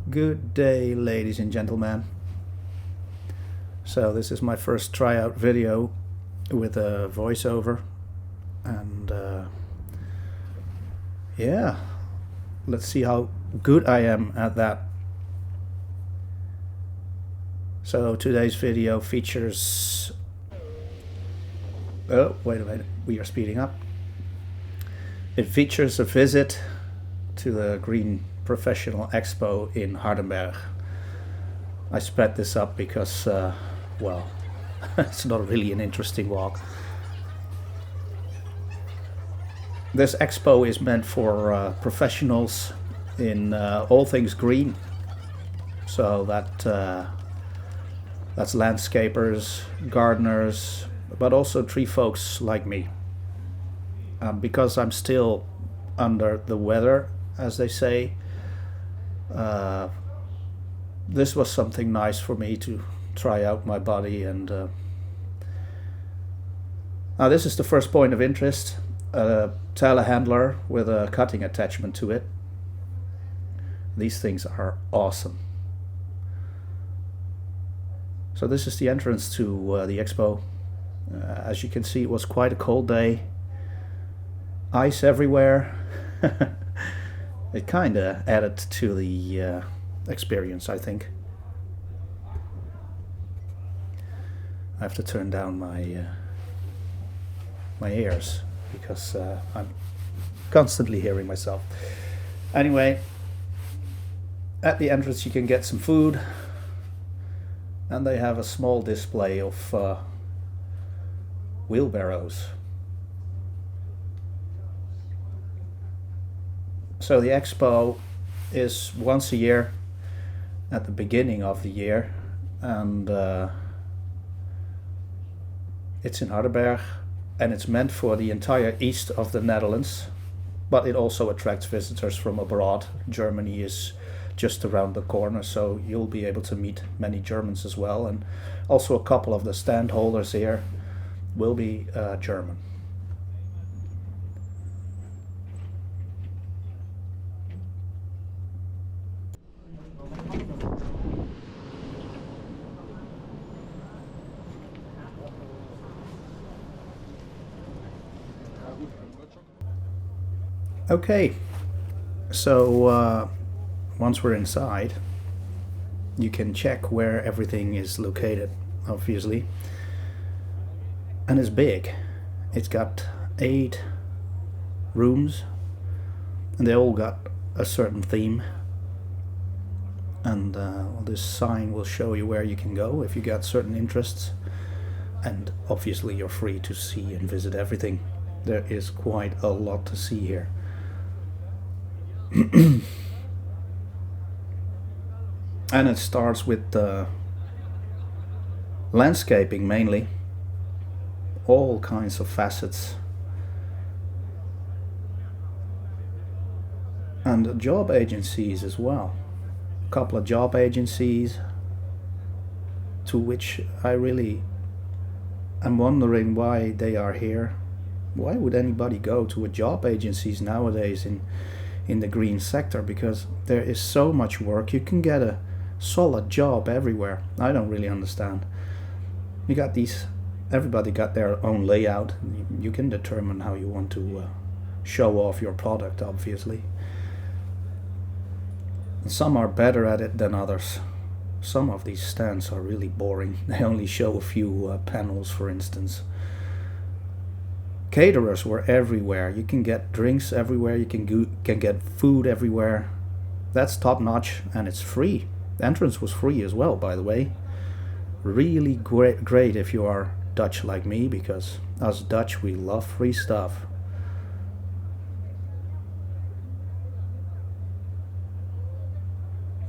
Good day, ladies and gentlemen. So this is my first tryout video with a voiceover, and yeah, let's see how good I am at that. So today's video features, oh wait a minute, we are speeding up. It features a visit to the Green Professional Expo in Hardenberg. I sped this up because, well, it's not really an interesting walk. This expo is meant for professionals in all things green. So that's landscapers, gardeners, but also tree folks like me. Because I'm still under the weather, as they say, this was something nice for me to try out my body. And now this is the first point of interest, a telehandler with a cutting attachment to it. These things are awesome. So this is the entrance to the expo. As you can see, it was quite a cold day. Ice everywhere. It kind of added to the experience, I think. I have to turn down my my ears because I'm constantly hearing myself. Anyway, at the entrance you can get some food, and they have a small display of wheelbarrows. So the expo is once a year at the beginning of the year, and it's in Hardenberg, and it's meant for the entire east of the Netherlands, but it also attracts visitors from abroad. Germany is just around the corner, so you'll be able to meet many Germans as well, and also a couple of the stand holders here will be German. Okay, so once we're inside, you can check where everything is located, obviously. And it's big. It's got 8 rooms, and they all got a certain theme. And this sign will show you where you can go if you got certain interests. And obviously you're free to see and visit everything. There is quite a lot to see here. And it starts with landscaping mainly, all kinds of facets, and job agencies as well. A couple of job agencies to which I really am wondering why they are here. Why would anybody go to a job agencies nowadays in the green sector? Because there is so much work. You can get a solid job everywhere. I don't really understand. You got these, everybody got their own layout. You can determine how you want to show off your product, obviously. And some are better at it than others. Some of these stands are really boring. They only show a few panels, for instance. Caterers were everywhere. You can get drinks everywhere. You can get food everywhere. That's top notch, and it's free. The entrance was free as well, by the way. Really great if you are Dutch like me, because us Dutch, we love free stuff.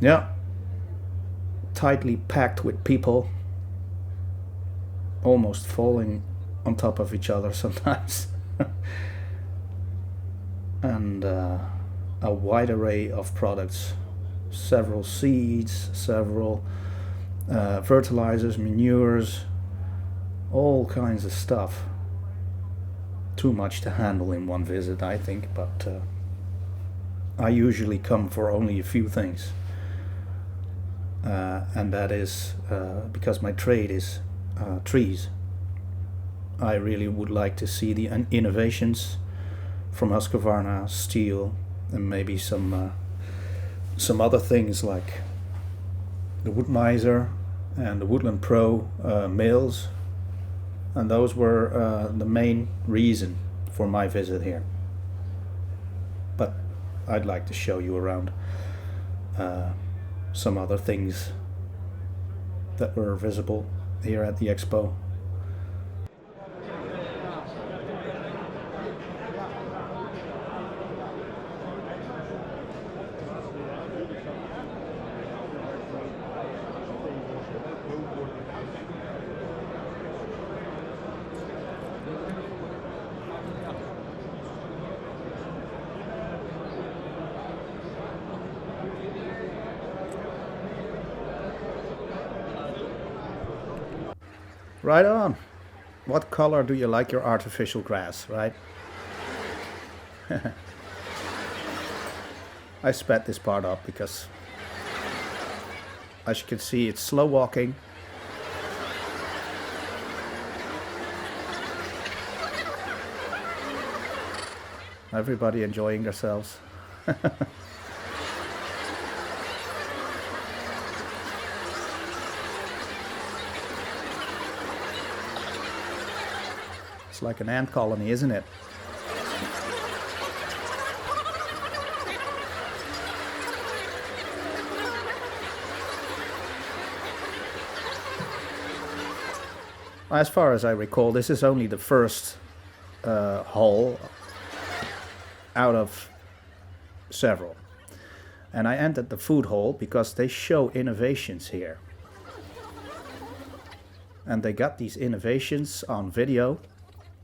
Yeah, tightly packed with people, almost falling on top of each other sometimes. And a wide array of products, several seeds, several fertilizers, manures, all kinds of stuff. Too much to handle in one visit, I think, but I usually come for only a few things. and that is because my trade is trees. I really would like to see the innovations from Husqvarna, Stihl, and maybe some other things like the Wood Miser and the Woodland Pro mills, and those were the main reason for my visit here. But I'd like to show you around some other things that were visible here at the expo. Right on. What color do you like your artificial grass, right? I sped this part up because, as you can see, it's slow walking. Everybody enjoying themselves. It's like an ant colony, isn't it? As far as I recall, this is only the first hall out of several. And I entered the food hall because they show innovations here. And they got these innovations on video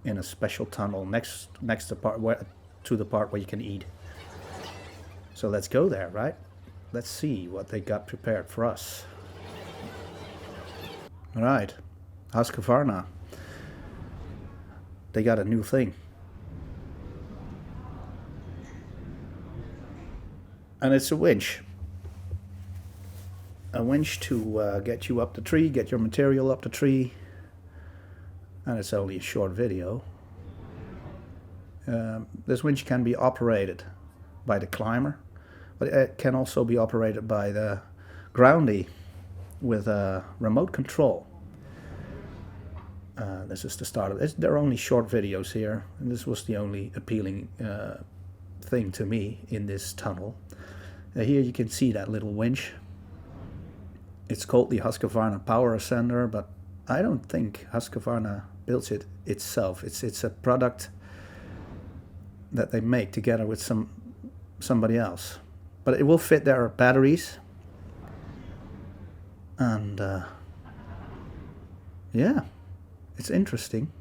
in a special tunnel next to the part where you can eat. So let's go there, right? Let's see what they got prepared for us. All right, Husqvarna. They got a new thing. And it's a winch. A winch to get you up the tree, get your material up the tree. And it's only a short video. This winch can be operated by the climber, but it can also be operated by the groundie with a remote control. This is the start of it. There are only short videos here, and this was the only appealing thing to me in this tunnel. Here you can see that little winch. It's called the Husqvarna Power Ascender, but I don't think Husqvarna builds it itself. It's a product that they make together with somebody else. But it will fit their batteries. And yeah, it's interesting.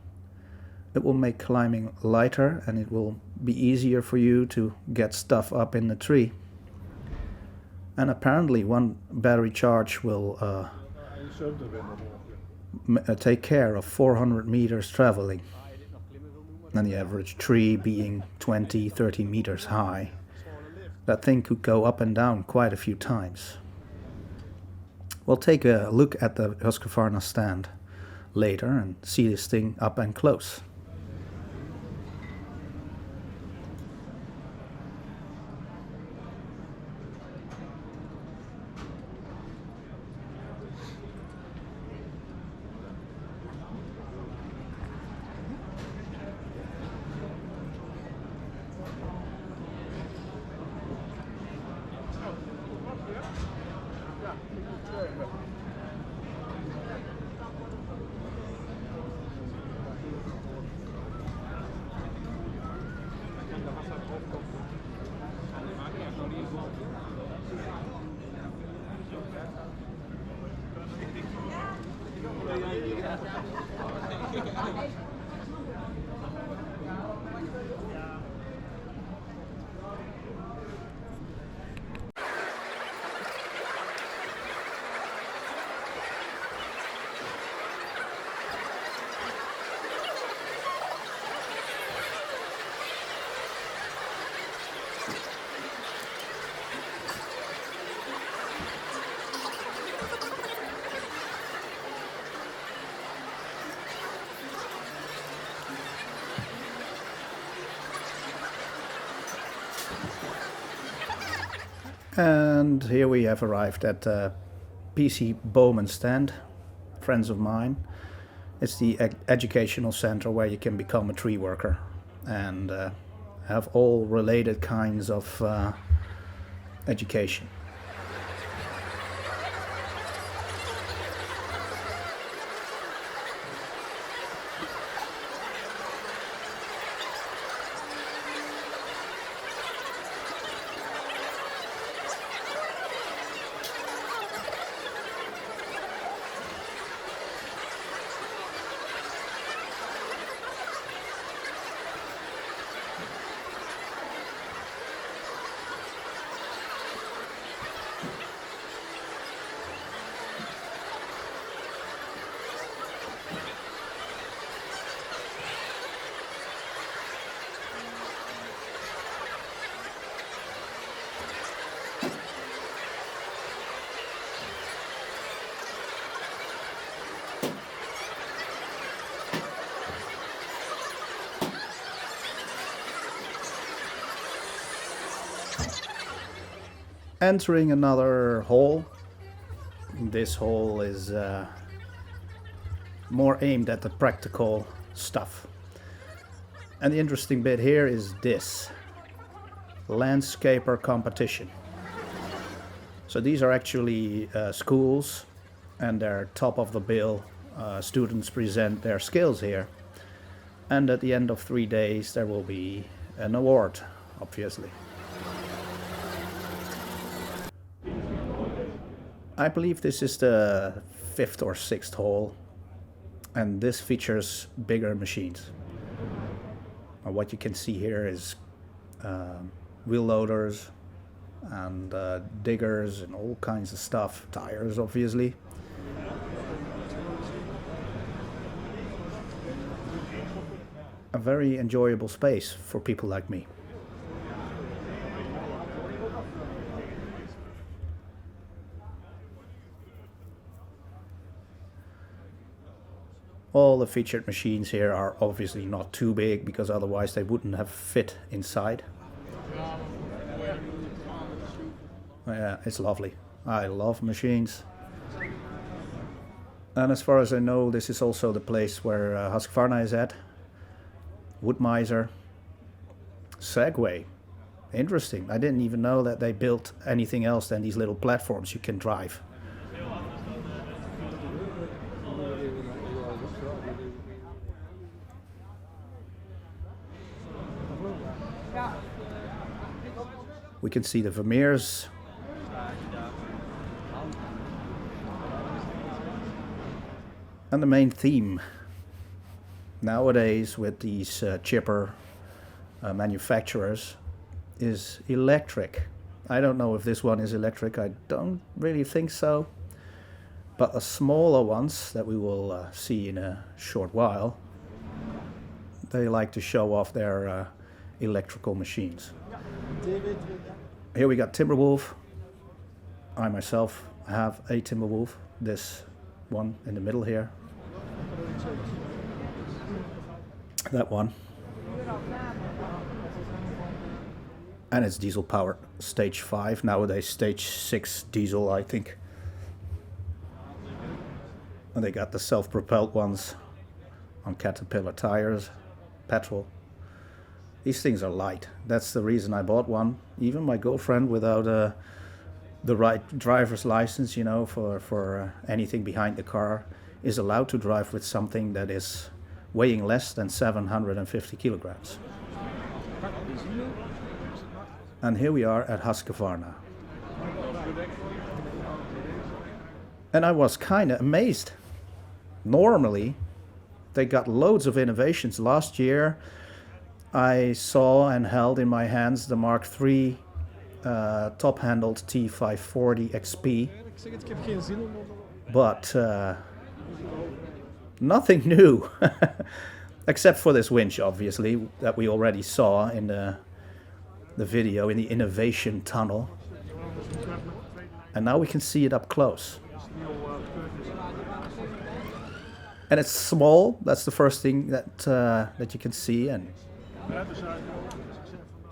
It will make climbing lighter, and it will be easier for you to get stuff up in the tree. And apparently one battery charge will take care of 400 meters traveling, and the average tree being 20-30 meters high. That thing could go up and down quite a few times. We'll take a look at the Husqvarna stand later and see this thing up and close. And here we have arrived at PC Bowman stand, friends of mine. It's the educational center where you can become a tree worker and have all related kinds of education. Entering another hall. This hall is more aimed at the practical stuff. And the interesting bit here is this landscaper competition. So these are actually schools, and they're top of the bill. Students present their skills here, and at the end of 3 days there will be an award, obviously. I believe this is the 5th or 6th hall, and this features bigger machines. What you can see here is wheel loaders and diggers and all kinds of stuff, tires obviously. A very enjoyable space for people like me. All the featured machines here are obviously not too big, because otherwise they wouldn't have fit inside. Yeah, it's lovely. I love machines. And as far as I know, this is also the place where Husqvarna is at. Wood miser. Segway. Interesting. I didn't even know that they built anything else than these little platforms you can drive. We can see the Vermeers. And the main theme nowadays with these chipper manufacturers is electric. I don't know if this one is electric, I don't really think so. But the smaller ones that we will see in a short while, they like to show off their electrical machines. Here we got Timberwolf. I myself have a Timberwolf, this one in the middle here. That one. And it's diesel powered, stage 5, nowadays stage 6 diesel I think. And they got the self-propelled ones on Caterpillar tires, petrol. These things are light. That's the reason I bought one. Even my girlfriend, without the right driver's license, you know, for anything behind the car, is allowed to drive with something that is weighing less than 750 kilograms. And here we are at Husqvarna. And I was kind of amazed. Normally, they got loads of innovations. Last year, I saw and held in my hands the Mark III top-handled T540 XP, but nothing new, except for this winch, obviously, that we already saw in the video in the innovation tunnel, and now we can see it up close. And it's small. That's the first thing that you can see, and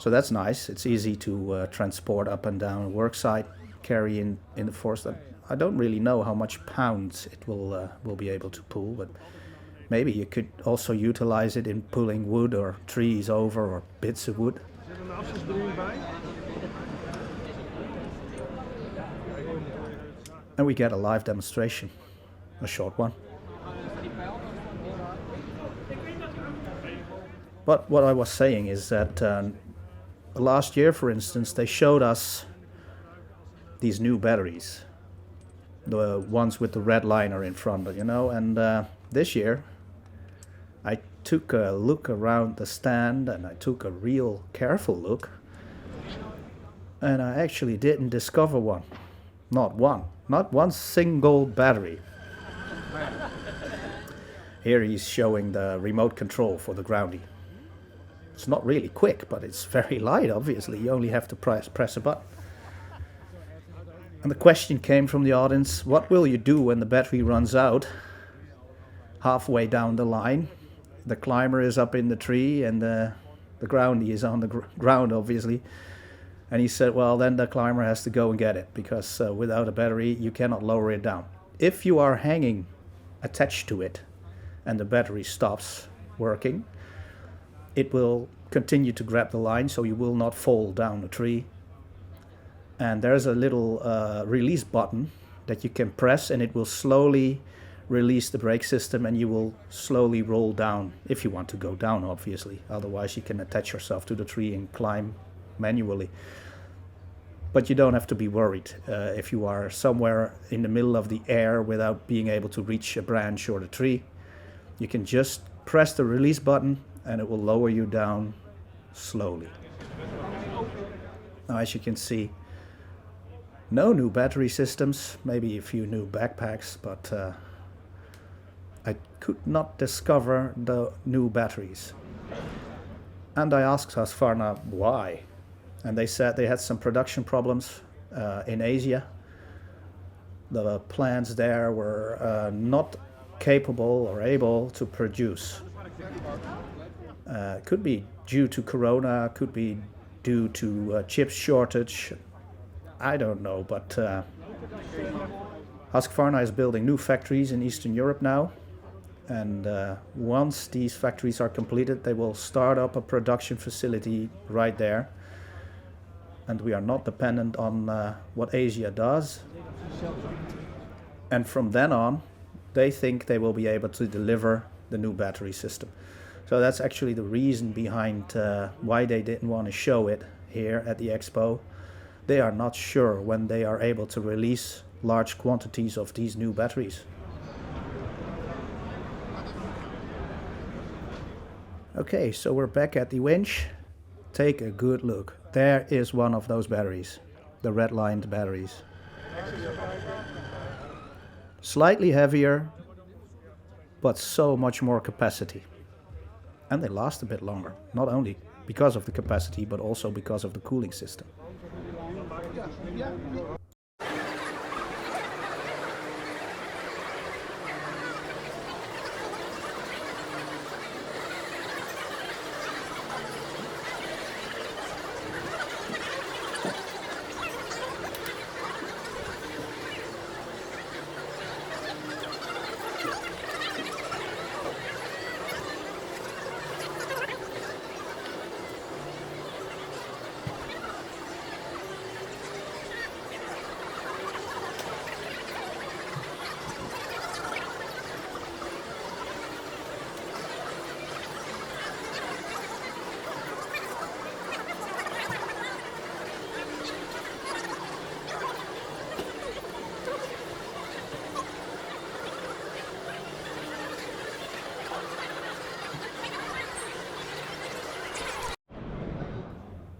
So that's nice. It's easy to transport up and down a work site, carry in the forest. I don't really know how much pounds it will be able to pull, but maybe you could also utilize it in pulling wood or trees over or bits of wood. And we get a live demonstration, a short one. But what I was saying is that last year, for instance, they showed us these new batteries, the ones with the red liner in front, and this year I took a look around the stand and I took a real careful look, and I actually didn't discover one. Not one single battery. Here he's showing the remote control for the groundie. It's not really quick, but it's very light, obviously. You only have to press a button. And the question came from the audience, what will you do when the battery runs out halfway down the line? The climber is up in the tree and the groundie is on the ground, obviously. And he said, well, then the climber has to go and get it, because without a battery, you cannot lower it down. If you are hanging attached to it and the battery stops working, it will continue to grab the line, so you will not fall down a tree. And there's a little release button that you can press, and it will slowly release the brake system, and you will slowly roll down, if you want to go down, obviously. Otherwise, you can attach yourself to the tree and climb manually. But you don't have to be worried if you are somewhere in the middle of the air without being able to reach a branch or the tree. You can just press the release button and it will lower you down slowly. Now, as you can see, no new battery systems, maybe a few new backpacks, but I could not discover the new batteries. And I asked Husqvarna why. And they said they had some production problems in Asia. The plants there were not capable or able to produce. Could be due to Corona, could be due to chip shortage. I don't know, but Husqvarna is building new factories in Eastern Europe now. And once these factories are completed, they will start up a production facility right there. And we are not dependent on what Asia does. And from then on, they think they will be able to deliver the new battery system. So that's actually the reason behind why they didn't want to show it here at the expo. They are not sure when they are able to release large quantities of these new batteries. Okay, so we're back at the winch. Take a good look. There is one of those batteries, the red-lined batteries. Slightly heavier, but so much more capacity. And they last a bit longer, not only because of the capacity, but also because of the cooling system.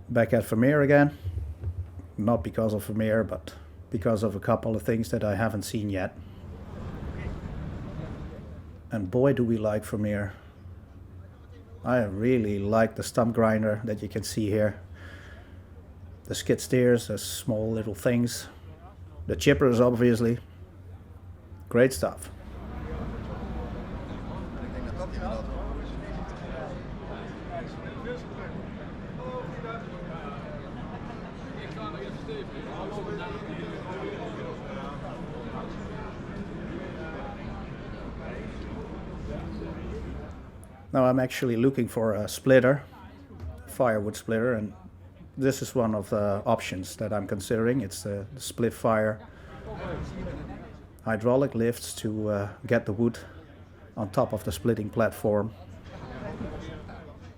Back at Vermeer again, not because of Vermeer, but because of a couple of things that I haven't seen yet. And boy, do we like Vermeer. I really like the stump grinder that you can see here. The skid steers, the small little things. The chippers, obviously. Great stuff. Now I'm actually looking for a splitter, firewood splitter, and this is one of the options that I'm considering. It's the split fire hydraulic lifts to get the wood on top of the splitting platform,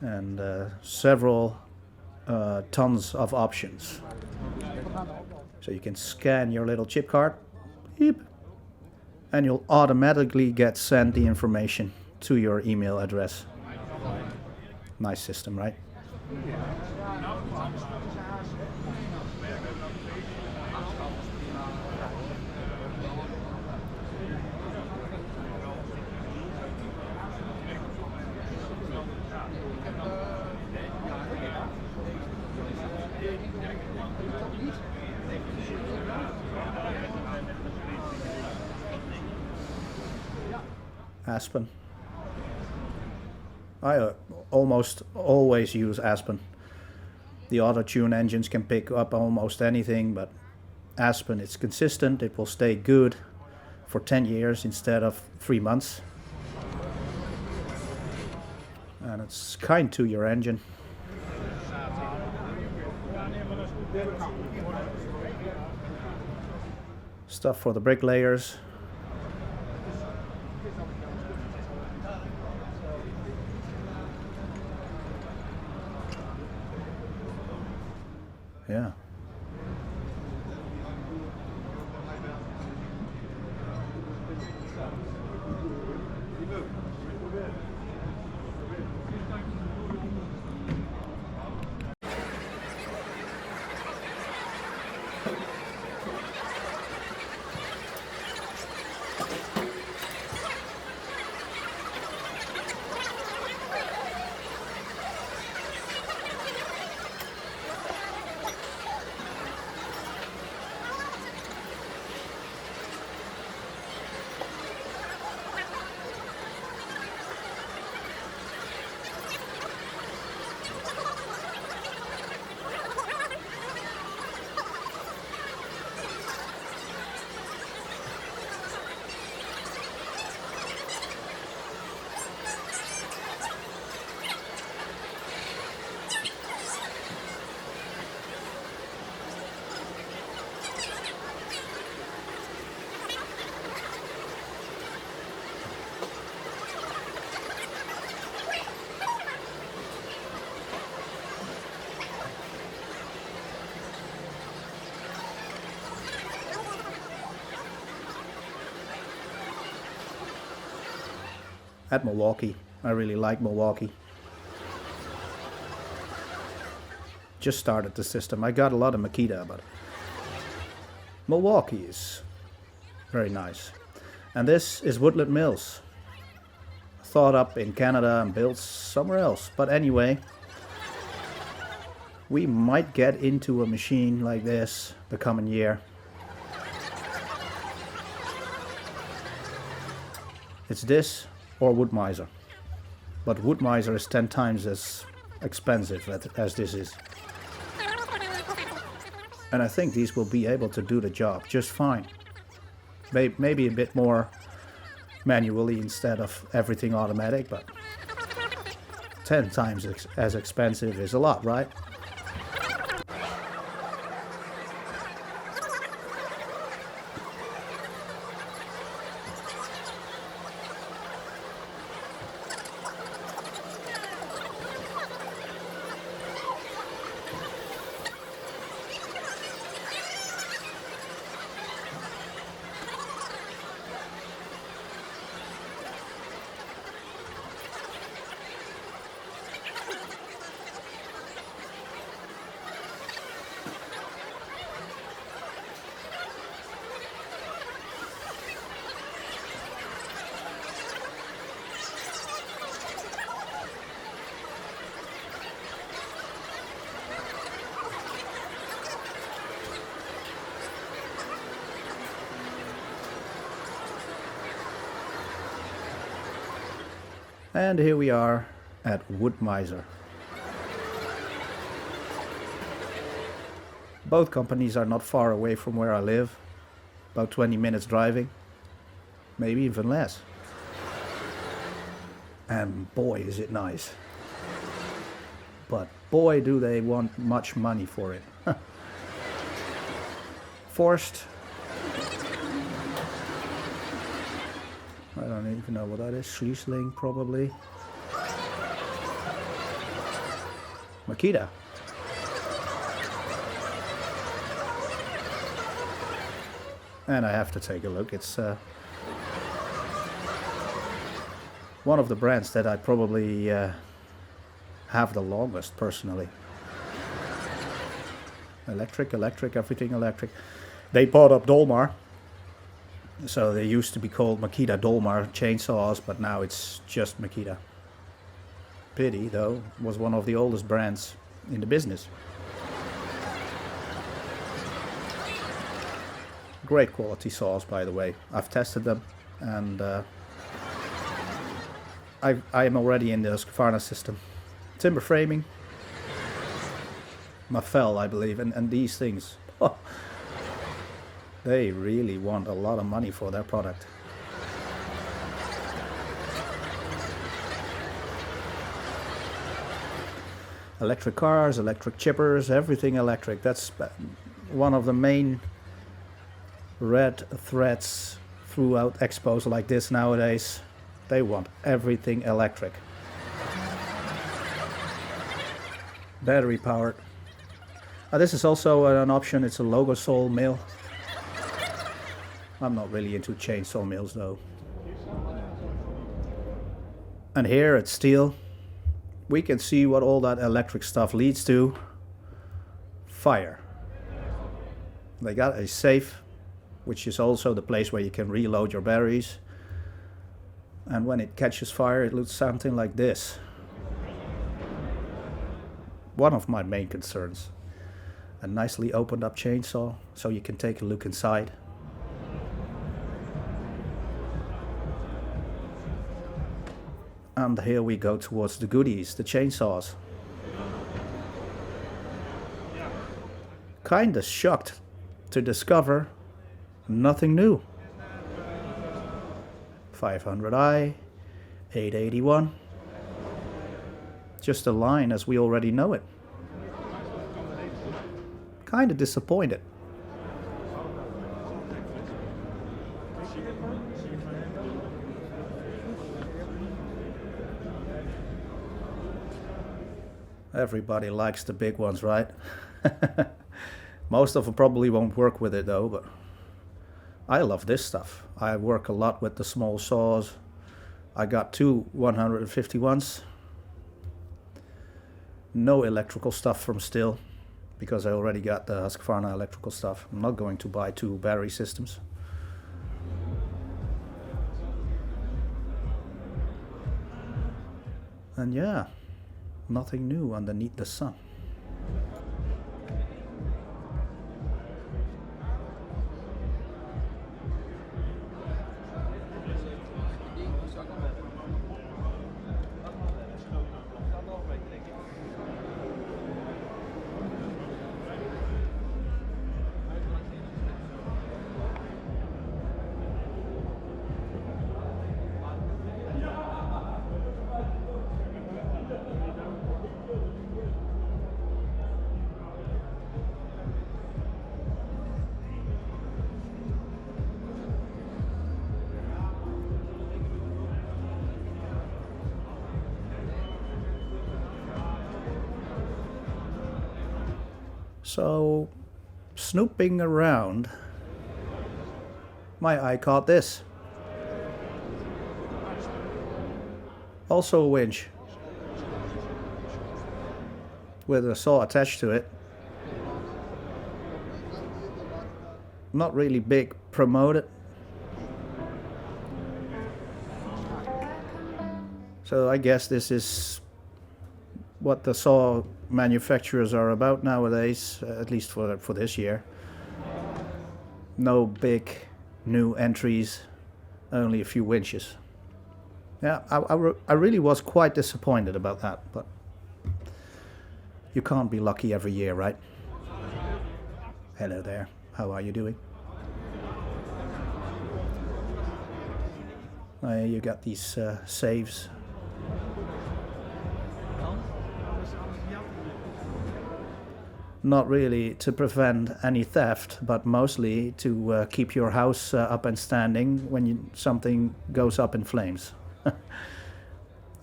and several tons of options. So you can scan your little chip card, beep, and you'll automatically get sent the information to your email address. Nice system, right? Aspen. I almost always use Aspen. The auto-tune engines can pick up almost anything, but Aspen, it's consistent, it will stay good for 10 years instead of 3 months. And it's kind to your engine. Stuff for the bricklayers. Yeah. At Milwaukee, I really like Milwaukee. Just started the system. I got a lot of Makita, but Milwaukee is very nice. And this is Woodland Mills, thought up in Canada and built somewhere else. But anyway, we might get into a machine like this the coming year. It's this or Wood Miser, but Wood Miser is 10 times as expensive as this is. And I think these will be able to do the job just fine. Maybe a bit more manually instead of everything automatic, but 10 times as expensive is a lot, right? And here we are at Wood Miser. Both companies are not far away from where I live, about 20 minutes driving, maybe even less. And boy is it nice. But boy do they want much money for it. Forced. I don't even know what that is. Stihl probably. Makita. And I have to take a look. It's one of the brands that I probably have the longest personally. Electric, everything electric. They bought up Dolmar. So they used to be called Makita Dolmar chainsaws, but now it's just Makita. Pity though, was one of the oldest brands in the business. Great quality saws, by the way. I've tested them, and I am already in the Husqvarna system. Timber framing, Mafel, I believe, and these things. Oh, they really want a lot of money for their product. Electric cars, electric chippers, everything electric. That's one of the main red threads throughout expos like this nowadays. They want everything electric. Battery powered. This is also an option. It's a logo saw mill. I'm not really into chainsaw mills though. And here at Stihl, we can see what all that electric stuff leads to. Fire. They got a safe, which is also the place where you can reload your batteries. And when it catches fire, it looks something like this. One of my main concerns. A nicely opened up chainsaw, so you can take a look inside. And here we go towards the goodies, the chainsaws. Kinda shocked to discover nothing new. 500i, 881. Just a line as we already know it. Kinda disappointed. Everybody likes the big ones, right? Most of them probably won't work with it though, but I love this stuff. I work a lot with the small saws. I got two 151s. No electrical stuff from Stihl, because I already got the Husqvarna electrical stuff. I'm not going to buy two battery systems. And yeah, nothing new underneath the sun. So, snooping around, my eye caught this. Also a winch with a saw attached to it. Not really big promoted. So I guess this is what the saw manufacturers are about nowadays, at least for this year. No big new entries, only a few winches. Yeah, I really was quite disappointed about that, but you can't be lucky every year, right? Hello there, how are you doing? You got these saves. Not really to prevent any theft, but mostly to keep your house up and standing when something goes up in flames.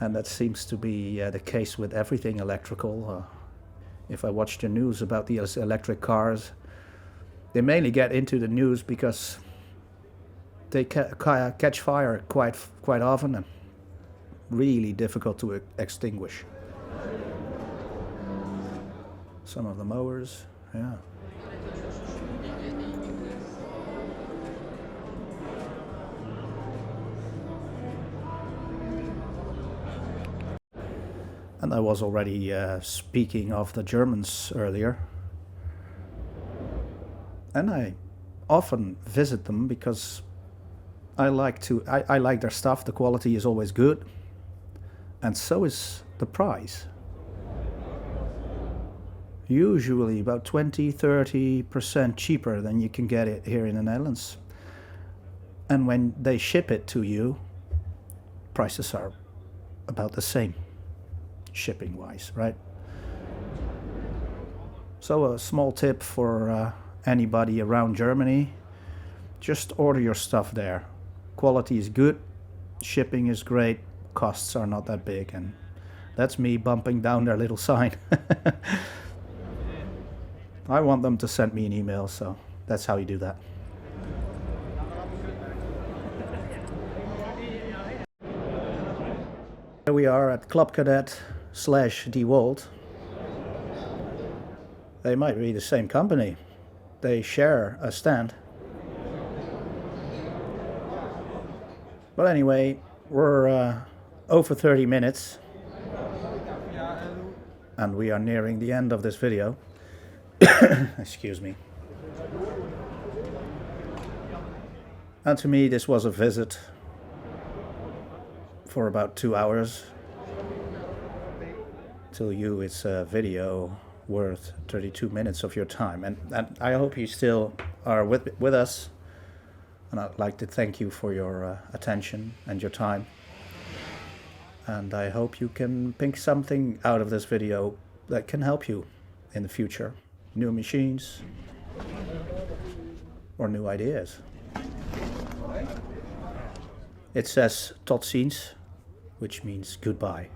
And that seems to be the case with everything electrical. If I watch the news about these electric cars, they mainly get into the news because they catch fire quite often and really difficult to extinguish. Some of the mowers, yeah. And I was already speaking of the Germans earlier. And I often visit them because I like their stuff. The quality is always good. And so is the price. Usually about 20-30% cheaper than you can get it here in the Netherlands. And when they ship it to you, prices are about the same, shipping wise, right? So a small tip for anybody around Germany, just order your stuff there. Quality is good, shipping is great, costs are not that big, and that's me bumping down their little sign. I want them to send me an email, so that's how you do that. Here we are at Club Cadet / DeWalt. They might be the same company. They share a stand. But anyway, we're over 30 minutes. And we are nearing the end of this video. Excuse me. And to me, this was a visit for about 2 hours. To you, it's a video worth 32 minutes of your time. And I hope you still are with us. And I'd like to thank you for your attention and your time. And I hope you can pick something out of this video that can help you in the future. New machines or new ideas. It says tot ziens, which means goodbye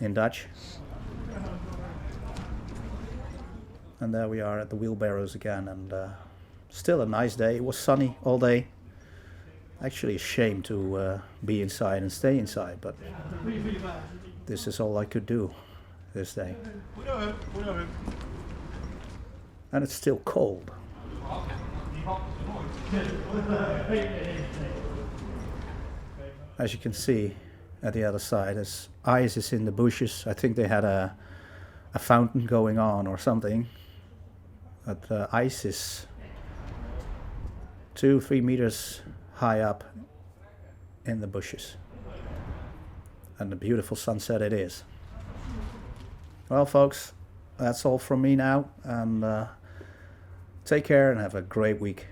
in Dutch. And there we are at the wheelbarrows again, and still a nice day. It was sunny all day. Actually a shame to be inside and stay inside, but this is all I could do this day. And it's still cold. As you can see at the other side, there's ice is in the bushes. I think they had a fountain going on or something. But the ice is 2-3 meters high up in the bushes. And a beautiful sunset it is. Well, folks, that's all from me now. And take care and have a great week.